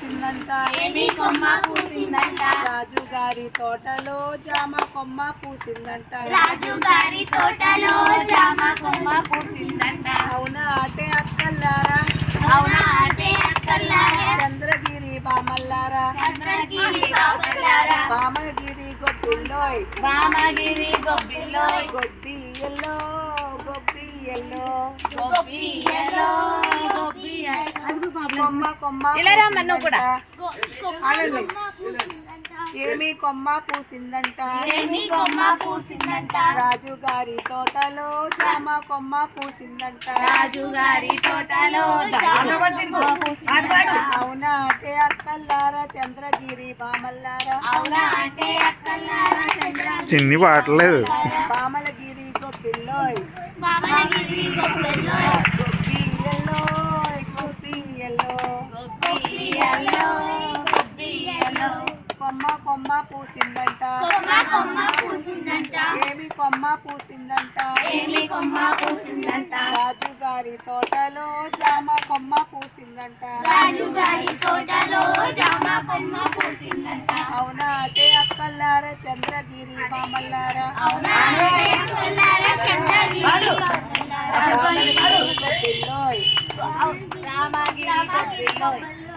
పూసిందంట రాజు గారి తోటలో జామ కొమ్మ పూసిందంట అవునా అంటే అక్కల్లారా చంద్రగిరి బామల్లారా బామగిరి గొబ్బిల్లోయ్ గొబ్బి ఎల్లో కొమ్మ కొమ్మ ఏమి కొమ్మ పూసిందంట రాజు గారి తోటలో జామ కొమ్మ పూసిందంట అవునా అంటే అక్కల్లారా చంద్రగిరి బామల్లారా చిన్ని పాటలేదు బామలగిరి గొబ్బిల్లోయ్ కొమ్మ కొమ్మ పూసిందంట ఏమి కొమ్మ పూసిందంట రాజు గారి తోటలో జామ కొమ్మ పూసిందంట అవునా అంటే అక్కల్లారా చంద్రగిరి బామల్లారా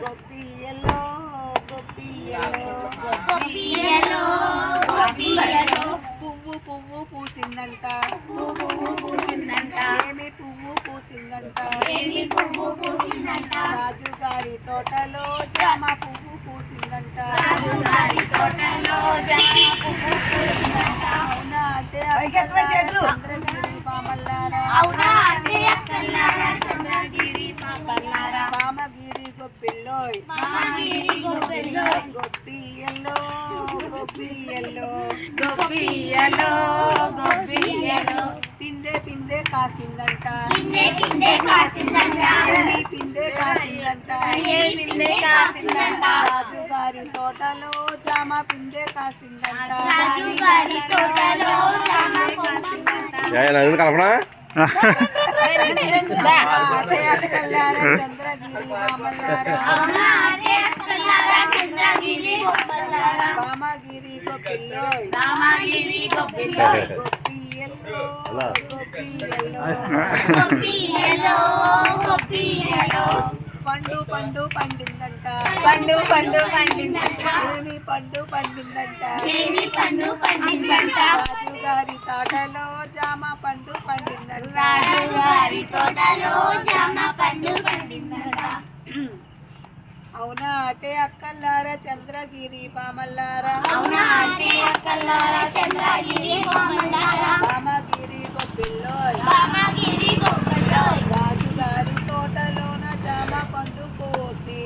గొప్పి ఎల్లో పువ్వు పూసిందంట ఏమి పువ్వు పూసిందంట రాజు గారి తోటలో జామ పువ్వు పూసిందంట అవునా అంటే చంద్రగిరి బామల్లారా బామగిరి గొబ్బిల్లోయ్ గొప్పి ఎల్లో పిందే కాసిందంట ఏమి పిందే కాసిందంట రాజు గారి తోటలో జామ పిందే కాసిందంట కల్పన అక్కల్లారా చంద్రగిరి బామల్లారా బామగిరి గొబ్బిల్లోయ్ గొప్పి ఎల్లో పండు పండిందంట ఏమి పండు పండిందంట రాజు గారి తోటలో జామ పండు పండిందంట అవునా అంటే అక్కల్లారా చంద్రగిరి బామల్లారా బామగిరి గొబ్బిల్లోయ్ రాజు గారి తోటలోన జామ పండు కోసి